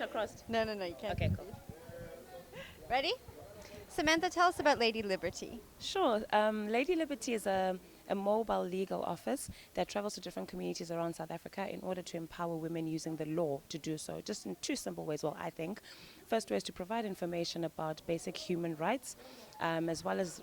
it across? No, no, no, you can't. Okay, cool. Ready? Samantha, tell us about Lady Liberty. Sure. Lady Liberty is a mobile legal office that travels to different communities around South Africa in order to empower women using the law to do so, just in two simple ways. Well, I think. First way is to provide information about basic human rights, as well as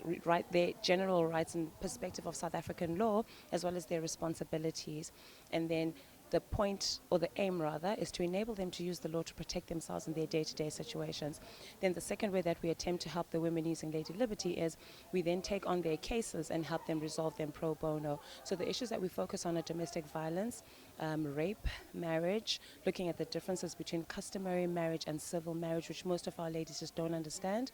their general rights and perspective of South African law, as well as their responsibilities. And then the point, or the aim rather, is to enable them to use the law to protect themselves in their day-to-day situations. Then the second way that we attempt to help the women using Lady Liberty is we then take on their cases and help them resolve them pro bono. So the issues that we focus on are domestic violence, rape, marriage, looking at the differences between customary marriage and civil marriage, which most of our ladies just don't understand,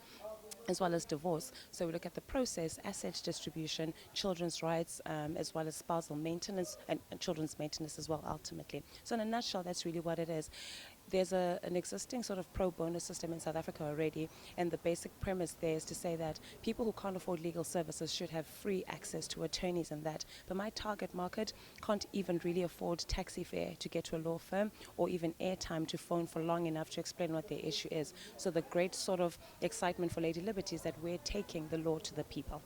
as well as divorce. So we look at the process, asset distribution, children's rights, as well as spousal maintenance and children's maintenance as well, ultimately. So in a nutshell, that's really what it is. There's an existing sort of pro bono system in South Africa already, and the basic premise there is to say that people who can't afford legal services should have free access to attorneys and that. But my target market can't even really afford taxi fare to get to a law firm or even airtime to phone for long enough to explain what their issue is. So the great sort of excitement for Lady Liberty is that we're taking the law to the people.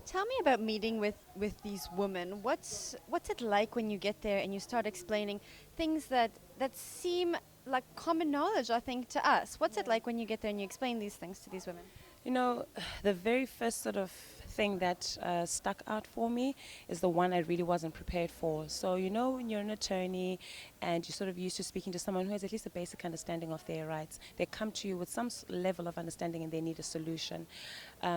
Tell me about meeting with these women. What's it like when you get there and you start explaining things that seem like common knowledge, I think, to us? What's it like when you get there and you explain these things to these women? You know, the very first sort of thing that stuck out for me is the one I really wasn't prepared for. So, you know, when you're an attorney and you're sort of used to speaking to someone who has at least a basic understanding of their rights, they come to you with some level of understanding and they need a solution.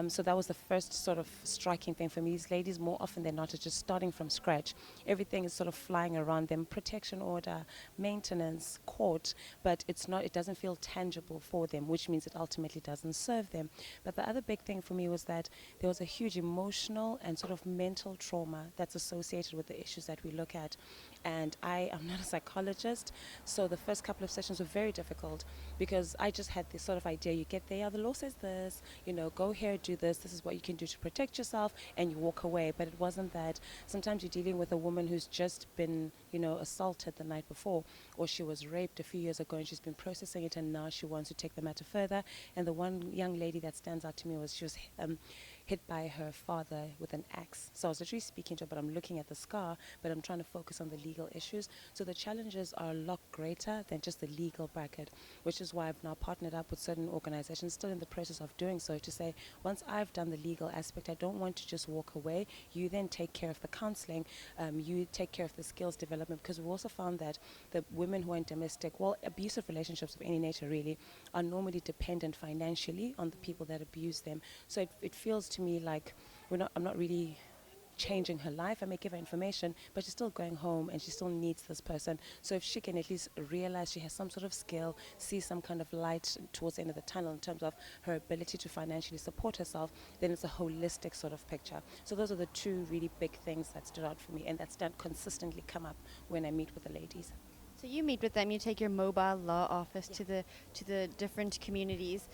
So that was the first sort of striking thing for me. These ladies, more often than not, are just starting from scratch. Everything is sort of flying around them: protection order, maintenance, court, but it doesn't feel tangible for them, which means it ultimately doesn't serve them. But the other big thing for me was that there was a huge emotional and sort of mental trauma that's associated with the issues that we look at. And I am not a psychologist, so the first couple of sessions were very difficult because I just had this sort of idea: you get there, the law says this, you know, go here, do this is what you can do to protect yourself, and you walk away. But it wasn't that. Sometimes you're dealing with a woman who's just been, you know, assaulted the night before, or she was raped a few years ago and she's been processing it, and now she wants to take the matter further. And the one young lady that stands out to me was she was hit by her father with an axe. So I was literally speaking to her, but I'm looking at the scar, but I'm trying to focus on the legal issues. So the challenges are a lot greater than just the legal bracket, which is why I've now partnered up with certain organizations, still in the process of doing so, to say, once I've done the legal aspect, I don't want to just walk away. You then take care of the counseling, you take care of the skills development, because we've also found that the women who are in domestic, well, abusive relationships of any nature really, are normally dependent financially on the people that abuse them. So it feels to me like I'm not really changing her life. I may give her information, but she's still going home and she still needs this person. So if she can at least realize she has some sort of skill, see some kind of light towards the end of the tunnel in terms of her ability to financially support herself, then it's a holistic sort of picture. So those are the two really big things that stood out for me and that consistently come up when I meet with the ladies. So you meet with them, you take your mobile law office to the different communities.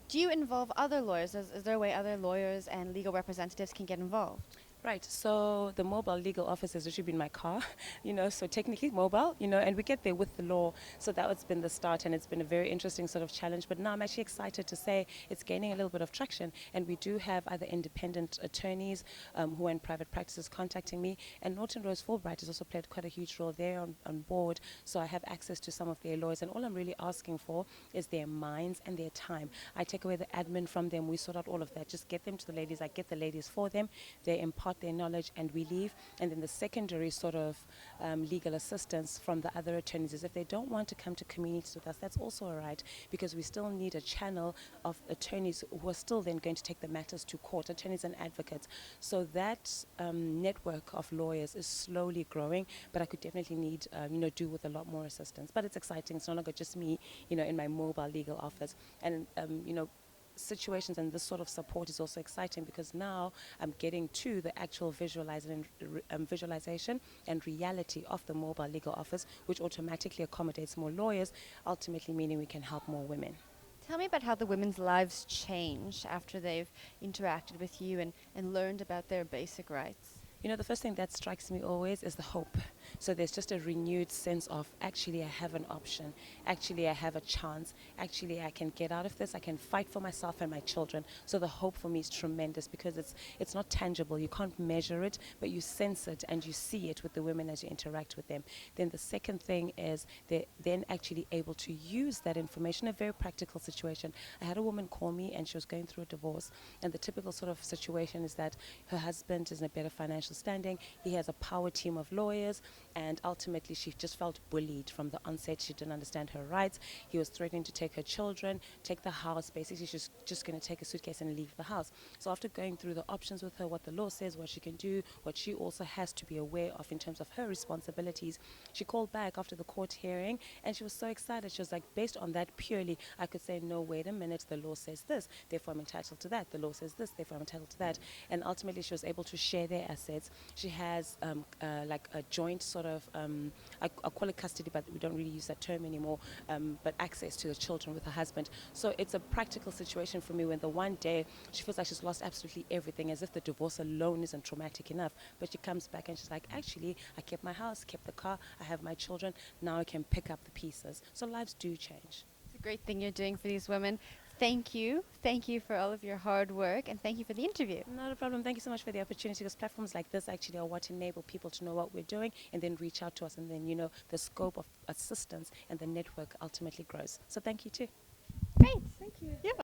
Do you involve other lawyers? Is there a way other lawyers and legal representatives can get involved? Right, so the mobile legal office has actually been my car, you know, so technically mobile, you know, and we get there with the law. So that has been the start, and it's been a very interesting sort of challenge. But now I'm actually excited to say it's gaining a little bit of traction, and we do have other independent attorneys who are in private practices contacting me. And Norton Rose Fulbright has also played quite a huge role there on board, so I have access to some of their lawyers, and all I'm really asking for is their minds and their time. I take away the admin from them, we sort out all of that, just get them to the ladies, I get the ladies for them, they impart their knowledge, and we leave. And then the secondary sort of legal assistance from the other attorneys is if they don't want to come to communities with us, that's also all right, because we still need a channel of attorneys who are still then going to take the matters to court, attorneys and advocates. So that network of lawyers is slowly growing, but I could definitely need, do with a lot more assistance. But it's exciting. It's no longer just me, in my mobile legal office. And, situations and this sort of support is also exciting because now I'm getting to the actual visualization and reality of the mobile legal office, which automatically accommodates more lawyers, ultimately meaning we can help more women. Tell me about how the women's lives change after they've interacted with you and learned about their basic rights. You know, the first thing that strikes me always is the hope. So there's just a renewed sense of actually I have an option. Actually, I have a chance. Actually, I can get out of this. I can fight for myself and my children. So the hope for me is tremendous because it's not tangible. You can't measure it, but you sense it and you see it with the women as you interact with them. Then the second thing is they're then actually able to use that information in a very practical situation. I had a woman call me and she was going through a divorce, and the typical sort of situation is that her husband is in a better financial standing. He has a power team of lawyers, and ultimately she just felt bullied from the onset. She didn't understand her rights. He was threatening to take her children, take the house. Basically, she's just going to take a suitcase and leave the house. So after going through the options with her, what the law says, what she can do, what she also has to be aware of in terms of her responsibilities, she called back after the court hearing and she was so excited. She was like, based on that purely, I could say, no, wait a minute, the law says this, therefore I'm entitled to that. The law says this, therefore I'm entitled to that. And ultimately, she was able to share their assets. She has like a joint sort of, I call it custody, but we don't really use that term anymore, but access to the children with her husband. So it's a practical situation for me when the one day she feels like she's lost absolutely everything, as if the divorce alone isn't traumatic enough. But she comes back and she's like, actually, I kept my house, kept the car, I have my children, now I can pick up the pieces. So lives do change. It's a great thing you're doing for these women. Thank you. Thank you for all of your hard work, and thank you for the interview. Not a problem. Thank you so much for the opportunity, because platforms like this actually are what enable people to know what we're doing and then reach out to us, and then, you know, the scope of assistance and the network ultimately grows. So thank you too. Great. Thank you. Yeah.